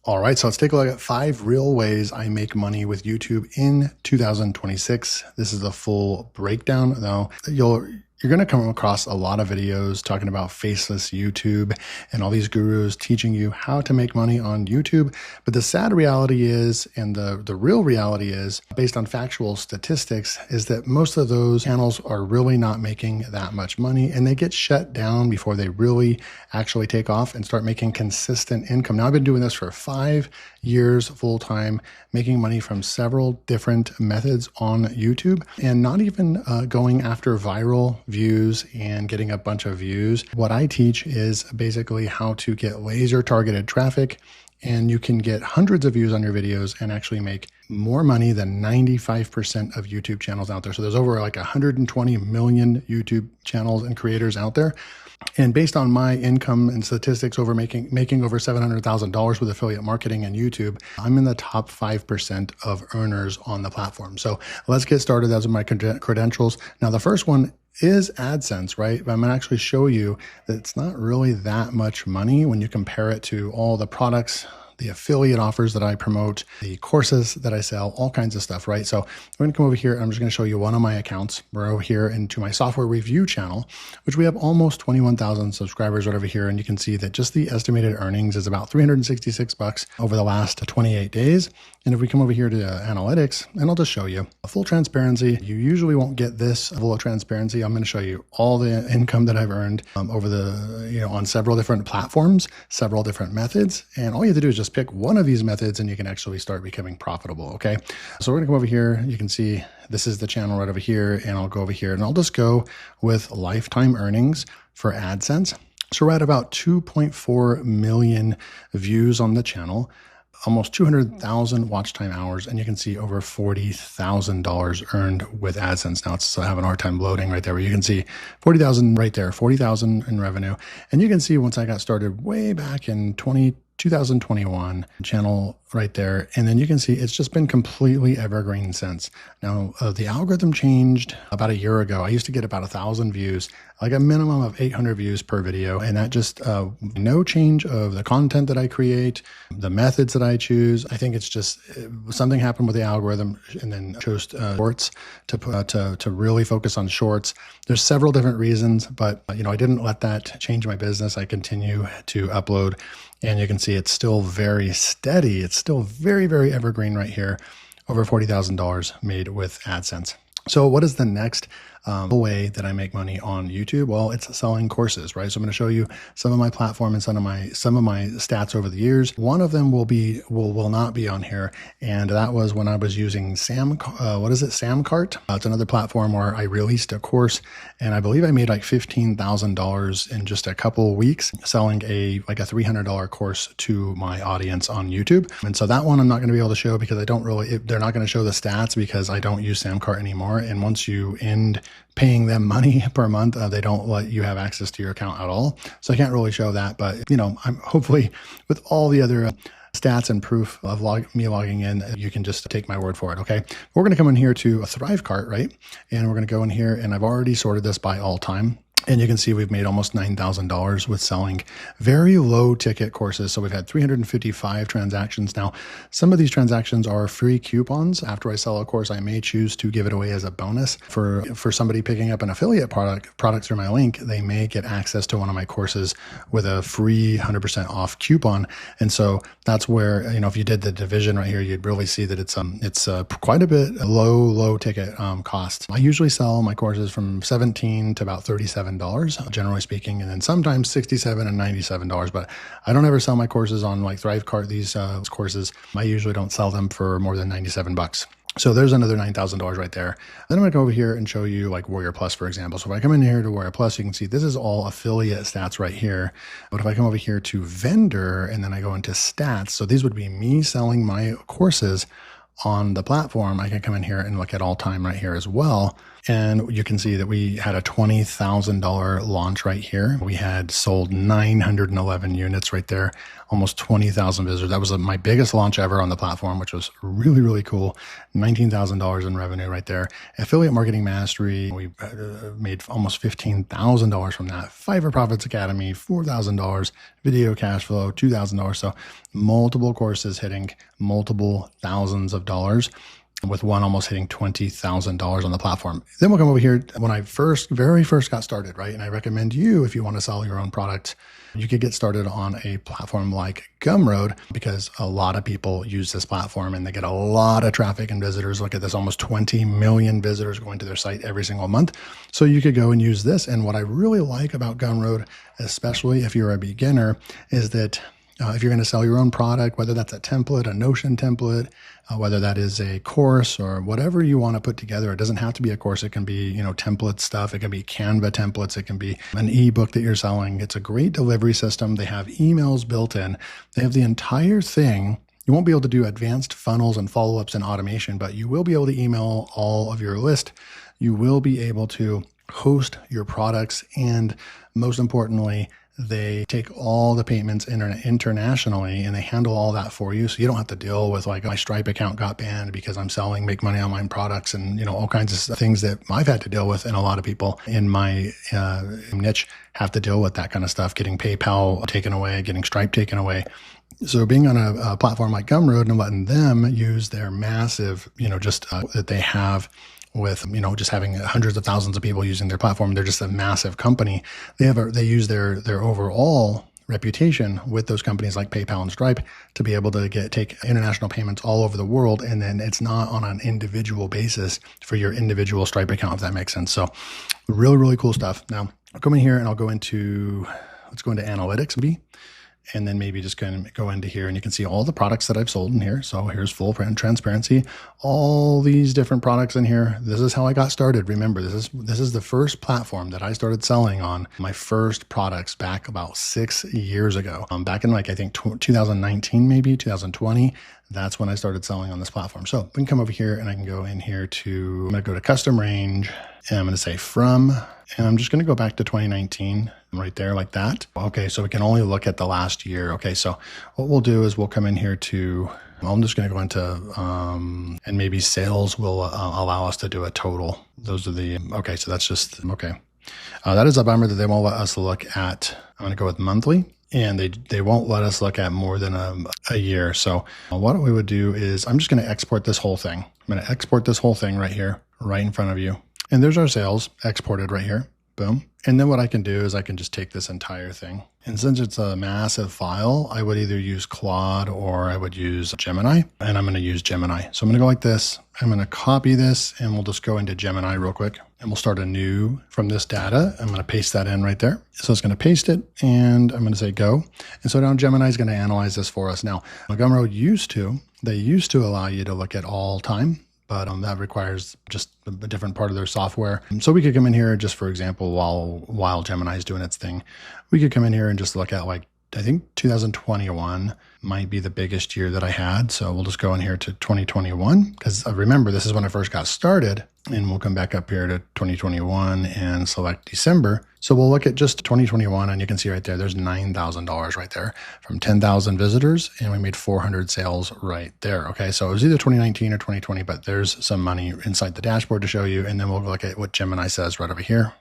All right, so let's take a look at 5 real ways I make money with YouTube in 2026. This is a full breakdown. Now, you're going to come across a lot of videos talking about faceless YouTube and all these gurus teaching you how to make money on YouTube. But the sad reality is, and the real reality is, based on factual statistics, is that most of those channels are really not making that much money, and they get shut down before they really actually take off and start making consistent income. Now, I've been doing this for 5 years full time, making money from several different methods on YouTube, and not even going after viral views and getting a bunch of views. What I teach is basically how to get laser targeted traffic, and you can get hundreds of views on your videos and actually make more money than 95% of YouTube channels out there. So there's over like 120 million YouTube channels and creators out there. And based on my income and statistics over making over $700,000 with affiliate marketing and YouTube, I'm in the top 5% of earners on the platform. So let's get started. Those are my credentials. Now, the first one is AdSense, right? But I'm going to actually show you that it's not really that much money when you compare it to all the products, the affiliate offers that I promote, the courses that I sell, all kinds of stuff, right? So we're going to come over here. I'm just going to show you one of my accounts. We're over here into my software review channel, which we have almost 21,000 subscribers right over here. And you can see that just the estimated earnings is about $366 over the last 28 days. And if we come over here to analytics, and I'll just show you full transparency, you usually won't get this level of transparency. I'm going to show you all the income that I've earned over the, on several different platforms, several different methods. And all you have to do is just pick one of these methods and you can actually start becoming profitable. Okay. So we're going to come over here. You can see this is the channel right over here, and I'll go over here and I'll just go with lifetime earnings for AdSense. So we're at about 2.4 million views on the channel, almost 200,000 watch time hours, and you can see over $40,000 earned with AdSense. Now it's having a hard time loading right there, but you can see 40,000 right there, 40,000 in revenue. And you can see once I got started way back in 2021 channel right there. And then you can see it's just been completely evergreen since. Now, the algorithm changed about a year ago. I used to get about 1,000 views, like a minimum of 800 views per video. And that just, no change of the content that I create, the methods that I choose. I think it's just something happened with the algorithm, and then chose shorts to really focus on shorts. There's several different reasons, but I didn't let that change my business. I continue to upload, and you can see it's still very steady. It's still very, very evergreen right here. Over $40,000 made with AdSense. So what is the next way that I make money on YouTube? Well, it's selling courses, right? So I'm going to show you some of my platform and some of my stats over the years. One of them will not be on here, and that was when I was using Samcart. It's another platform where I released a course, and I believe I made like $15,000 in just a couple of weeks selling a $300 course to my audience on YouTube. And so that one I'm not going to be able to show because they're not going to show the stats because I don't use Samcart anymore. And once you end paying them money per month, they don't let you have access to your account at all. So I can't really show that, but I'm hopefully with all the other stats and proof of me logging in, you can just take my word for it. Okay. We're going to come in here to a Thrivecart, right? And we're going to go in here, and I've already sorted this by all time. And you can see we've made almost $9,000 with selling very low ticket courses. So we've had 355 transactions. Now, some of these transactions are free coupons. After I sell a course, I may choose to give it away as a bonus for somebody picking up an affiliate product through my link. They may get access to one of my courses with a free 100% off coupon. And so that's where, if you did the division right here, you'd really see that it's quite a bit low ticket cost. I usually sell my courses from $17 to about $37, generally speaking, and then sometimes $67 and $97. But I don't ever sell my courses on like Thrivecart. These courses, I usually don't sell them for more than $97. So there's another $9,000 right there. Then I'm going to go over here and show you like Warrior Plus, for example. So if I come in here to Warrior Plus, you can see this is all affiliate stats right here. But if I come over here to vendor and then I go into stats, so these would be me selling my courses on the platform. I can come in here and look at all time right here as well. And you can see that we had a $20,000 launch right here. We had sold 911 units right there, almost 20,000 visitors. That was my biggest launch ever on the platform, which was really, really cool. $19,000 in revenue right there. Affiliate Marketing Mastery, we made almost $15,000 from that. Fiverr Profits Academy, $4,000. Video Cash Flow, $2,000. So multiple courses hitting multiple thousands of dollars, with one almost hitting $20,000 on the platform. Then we'll come over here when I very first got started, right? And I recommend you, if you want to sell your own product, you could get started on a platform like Gumroad, because a lot of people use this platform and they get a lot of traffic and visitors. Look at this, almost 20 million visitors going to their site every single month. So you could go and use this. And what I really like about Gumroad, especially if you're a beginner, is that if you're going to sell your own product, whether that's a template, a Notion template, whether that is a course or whatever you want to put together, it doesn't have to be a course. It can be, template stuff. It can be Canva templates. It can be an ebook that you're selling. It's a great delivery system. They have emails built in. They have the entire thing. You won't be able to do advanced funnels and follow-ups and automation, but you will be able to email all of your list. You will be able to host your products. And most importantly, they take all the payments internationally and they handle all that for you. So you don't have to deal with like my Stripe account got banned because I'm selling make money online products and, all kinds of things that I've had to deal with. And a lot of people in my niche have to deal with that kind of stuff, getting PayPal taken away, getting Stripe taken away. So being on a platform like Gumroad and letting them use their massive, that they have with, just having hundreds of thousands of people using their platform. They're just a massive company. They use their overall reputation with those companies like PayPal and Stripe to be able to take international payments all over the world. And then it's not on an individual basis for your individual Stripe account, if that makes sense. So really, really cool stuff. Now I'll come in here and let's go into analytics. And then maybe just kind of go into here and you can see all the products that I've sold in here. So here's full transparency, all these different products in here. This is how I got started. Remember, this is the first platform that I started selling on my first products back about 6 years ago. Back in 2019, maybe 2020. That's when I started selling on this platform. So we can come over here and I can go in here I'm going to go to custom range and I'm going to say from, and I'm just going to go back to 2019 right there like that. Okay. So we can only look at the last year. Okay. So what we'll do is we'll come in here I'm just going to go into, and maybe sales will allow us to do a total. Those are okay. So that's just, okay. That is a bummer that they won't let us look at, I'm going to go with monthly. And they won't let us look at more than a year. So what we would do is I'm just going to export this whole thing. I'm going to export this whole thing right here, right in front of you. And there's our sales exported right here. Boom. And then what I can do is I can just take this entire thing. And since it's a massive file, I would either use Claude or I would use Gemini. And I'm going to use Gemini. So I'm going to go like this. I'm going to copy this and we'll just go into Gemini real quick. And we'll start anew from this data. I'm going to paste that in right there. So it's going to paste it and I'm going to say go. And so now Gemini is going to analyze this for us. Now, Gumroad used to allow you to look at all time, but that requires just a different part of their software. So we could come in here just, for example, while Gemini is doing its thing, we could come in here and just look at I think 2021 might be the biggest year that I had. So we'll just go in here to 2021 because remember, this is when I first got started, and we'll come back up here to 2021 and select December. So we'll look at just 2021 and you can see right there, there's $9,000 right there from 10,000 visitors and we made 400 sales right there. Okay. So it was either 2019 or 2020, but there's some money inside the dashboard to show you. And then we'll look at what Gemini says right over here.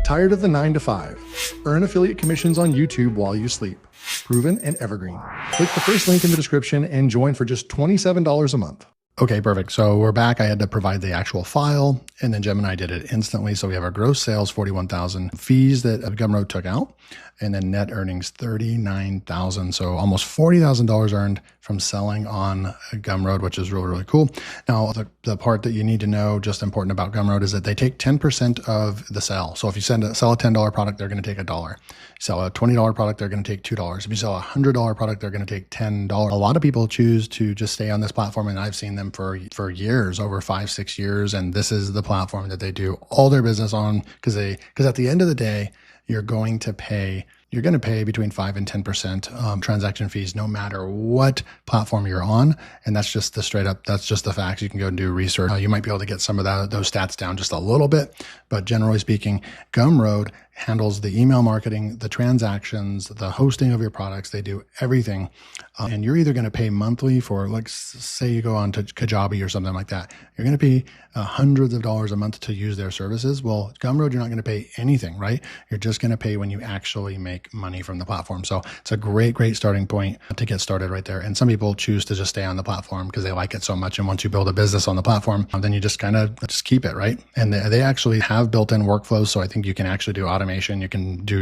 Tired of the 9 to 5? Earn affiliate commissions on YouTube while you sleep. Proven and evergreen. Click the first link in the description and join for just $27 a month. Okay, perfect. So we're back. I had to provide the actual file and then Gemini did it instantly. So we have our gross sales, 41,000, fees that Gumroad took out, and then net earnings, 39,000. So almost $40,000 earned from selling on Gumroad, which is really, really cool. Now, the part that you need to know, just important about Gumroad, is that they take 10% of the sale. So if you sell a $10 product, they're going to take $1. Sell a $20 product, they're going to take $2. If you sell a $100 product, they're going to take $10. A lot of people choose to just stay on this platform, and I've seen them for years, over 5-6 years. And this is the platform that they do all their business on because at the end of the day, you're going to pay you're going to pay between 5 and 10% transaction fees no matter what platform you're on. And that's just the straight up, that's just the facts. You can go and do research. You might be able to get some of those stats down just a little bit, but generally speaking, Gumroad handles the email marketing, the transactions, the hosting of your products. They do everything. And you're either going to pay monthly for, like, say you go on to Kajabi or something like that. You're going to pay hundreds of dollars a month to use their services. Well, Gumroad, you're not going to pay anything, right? You're just going to pay when you actually make money from the platform. So it's a great, great starting point to get started right there. And some people choose to just stay on the platform because they like it so much. And once you build a business on the platform, then you just kind of just keep it, right? And they actually have built-in workflows. So I think you can actually do automation. You can do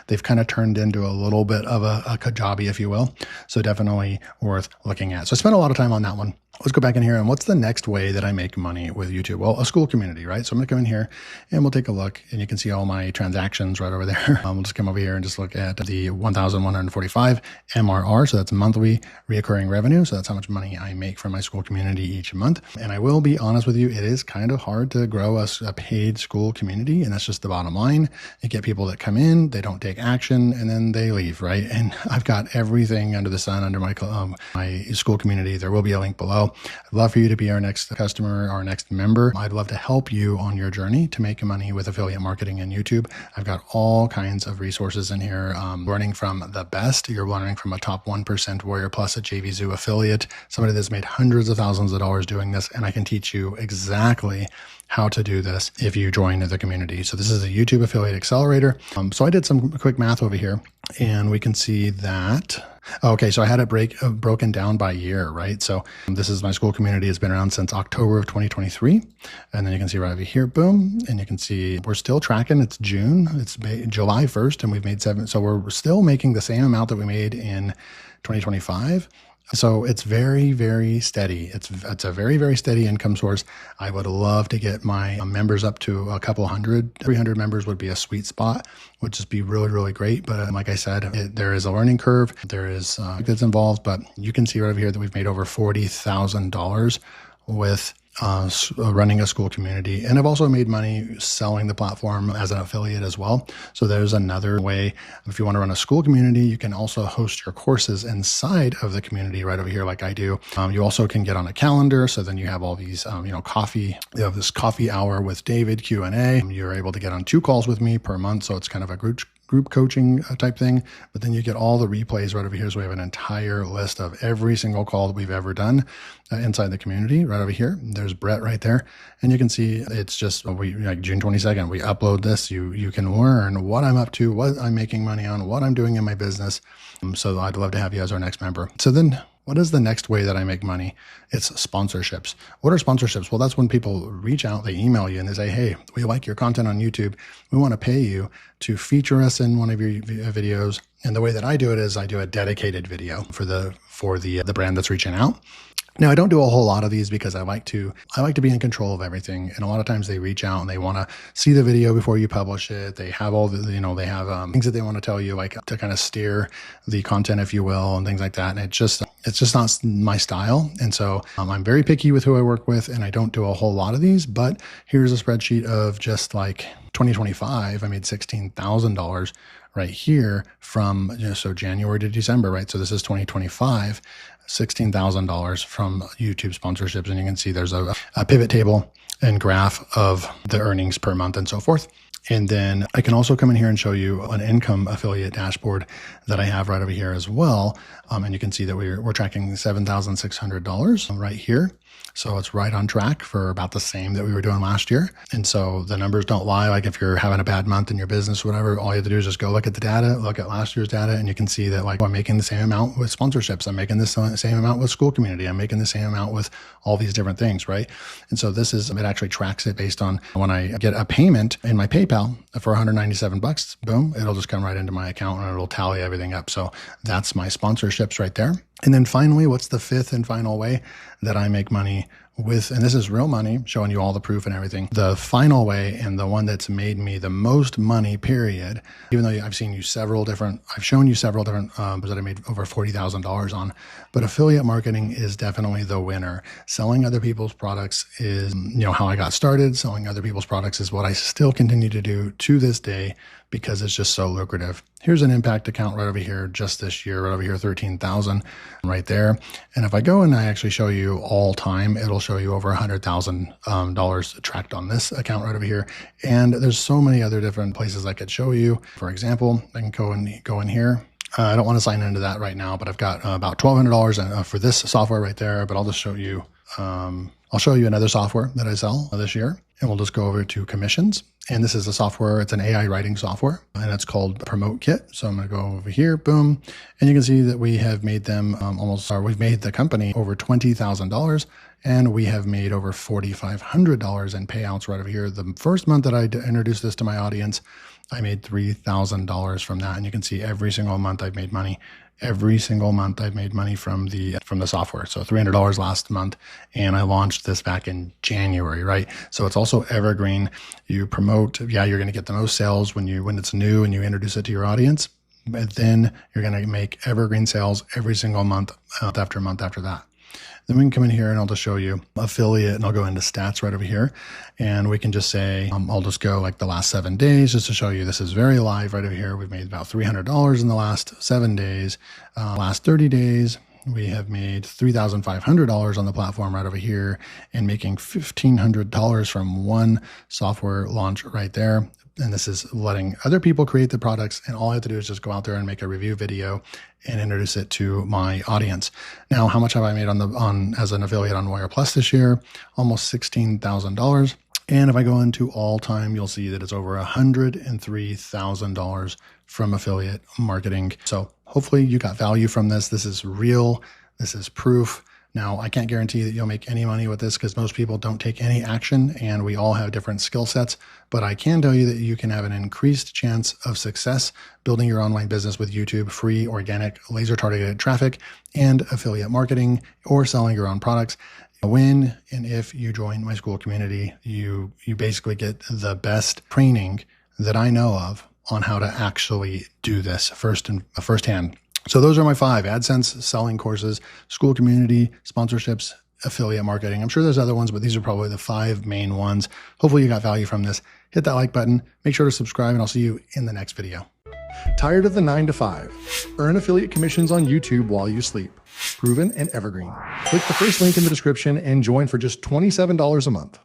they've kind of turned into a little bit of a Kajabi, if you will. So definitely worth looking at. So I spent a lot of time on that one. Let's go back in here. And what's the next way that I make money with YouTube? Well, a school community, right? So I'm going to come in here and we'll take a look, and you can see all my transactions right over there. We'll just come over here and just look at the 1,145 MRR. So that's monthly reoccurring revenue. So that's how much money I make from my school community each month. And I will be honest with you, it is kind of hard to grow a paid school community. And that's just the bottom line. You get people that come in, they don't take action, and then they leave, right? And I've got everything under the sun under my school community. There will be a link below. I'd love for you to be our next customer, our next member. I'd love to help you on your journey to make money with affiliate marketing and YouTube. I've got all kinds of resources in here, learning from the best. You're learning from a top 1% Warrior Plus, a JVZoo affiliate, somebody that's made hundreds of thousands of dollars doing this. And I can teach you exactly how to do this if you join the community. So this is a YouTube affiliate accelerator. So I did some quick math over here, and we can see that. Okay, so I had it broken down by year, right? So this is my school community. It's been around since October of 2023. And then you can see right over here, boom. And you can see we're still tracking. It's June. It's July 1st, and we've made 7. So we're still making the same amount that we made in 2025. So it's very, very steady. It's a very, very steady income source. I would love to get my members up to a couple hundred. 300 members would be a sweet spot, would just be really, really great. But like I said, there is a learning curve. There is that's involved, but you can see right over here that we've made over $40,000 with running a school community. And I've also made money selling the platform as an affiliate as well. So there's another way. If you want to run a school community, you can also host your courses inside of the community right over here, like I do. You also can get on a calendar. So then you have all these, coffee, you have this coffee hour with David Q&A. You're able to get on 2 calls with me per month. So it's kind of a group coaching type thing, but then you get all the replays right over here. So we have an entire list of every single call that we've ever done inside the community right over here. There's Brett right there. And you can see it's just like June 22nd, we upload this. You can learn what I'm up to, what I'm making money on, what I'm doing in my business. So I'd love to have you as our next member. So then what is the next way that I make money? It's sponsorships. What are sponsorships? Well, that's when people reach out, they email you and they say, hey, we like your content on YouTube. We want to pay you to feature us in one of your videos. And the way that I do it is I do a dedicated video for the brand that's reaching out. Now, I don't do a whole lot of these because I like to be in control of everything. And a lot of times they reach out and they want to see the video before you publish it. They have all the, they have things that they want to tell you, like to kind of steer the content, if you will, and things like that. And it's just not my style. And so I'm very picky with who I work with, and I don't do a whole lot of these. But here's a spreadsheet of just like 2025. I made $16,000 right here from, so January to December, right? So this is 2025. $16,000 from YouTube sponsorships. And you can see there's a pivot table and graph of the earnings per month and so forth. And then I can also come in here and show you an income affiliate dashboard that I have right over here as well. And you can see that we're tracking $7,600 right here. So it's right on track for about the same that we were doing last year. And so the numbers don't lie. Like if you're having a bad month in your business or whatever, all you have to do is just go look at the data, look at last year's data, and you can see that like I'm making the same amount with sponsorships. I'm making the same amount with school community. I'm making the same amount with all these different things, right? And so it actually tracks it based on when I get a payment in my PayPal for $197, boom, it'll just come right into my account and it'll tally everything up. So that's my sponsorships right there. And then finally, what's the fifth and final way that I make money with, and this is real money, showing you all the proof and everything. The final way, and the one that's made me the most money, period, even though I've shown you several different that I made over $40,000 on, but affiliate marketing is definitely the winner. Selling other people's products is, how I got started. Selling other people's products is what I still continue to do to this day because it's just so lucrative. Here's an impact account right over here, just this year, right over here, 13,000 right there. And if I go and I actually show you all time, it'll show you over $100,000 tracked on this account right over here. And there's so many other different places I could show you. For example, I can go in here. I don't want to sign into that right now, but I've got about $1,200 for this software right there, but I'll just show you, I'll show you another software that I sell this year, and we'll just go over to commissions. And this is a software, it's an AI writing software, and it's called Promote Kit. So I'm going to go over here, boom. And you can see that we have made them we've made the company over $20,000, and we have made over $4,500 in payouts right over here. The first month that I introduced this to my audience, I made $3,000 from that. And you can see every single month I've made money. Every single month I've made money from the software. So $300 last month, and I launched this back in January, right? So it's also evergreen. You promote, you're going to get the most sales when it's new and you introduce it to your audience, but then you're going to make evergreen sales every single month after month after that. Then we can come in here and I'll just show you affiliate, and I'll go into stats right over here. And we can just say, I'll just go like the last 7 days just to show you this is very live right over here. We've made about $300 in the last 7 days. Last 30 days, we have made $3,500 on the platform right over here, and making $1,500 from one software launch right there. And this is letting other people create the products, and all I have to do is just go out there and make a review video and introduce it to my audience. Now, how much have I made as an affiliate on Wire Plus this year? Almost $16,000. And if I go into all time, you'll see that it's over $103,000 from affiliate marketing. So hopefully you got value from this. This is real. This is proof. Now, I can't guarantee that you'll make any money with this because most people don't take any action, and we all have different skill sets. But I can tell you that you can have an increased chance of success building your online business with YouTube, free, organic, laser-targeted traffic, and affiliate marketing, or selling your own products. When and if you join my school community, you basically get the best training that I know of on how to actually do this firsthand. So those are my 5: AdSense, selling courses, school community, sponsorships, affiliate marketing. I'm sure there's other ones, but these are probably the 5 main ones. Hopefully you got value from this. Hit that like button, make sure to subscribe, and I'll see you in the next video. Tired of the 9 to 5? Earn affiliate commissions on YouTube while you sleep. Proven and evergreen. Click the first link in the description and join for just $27 a month.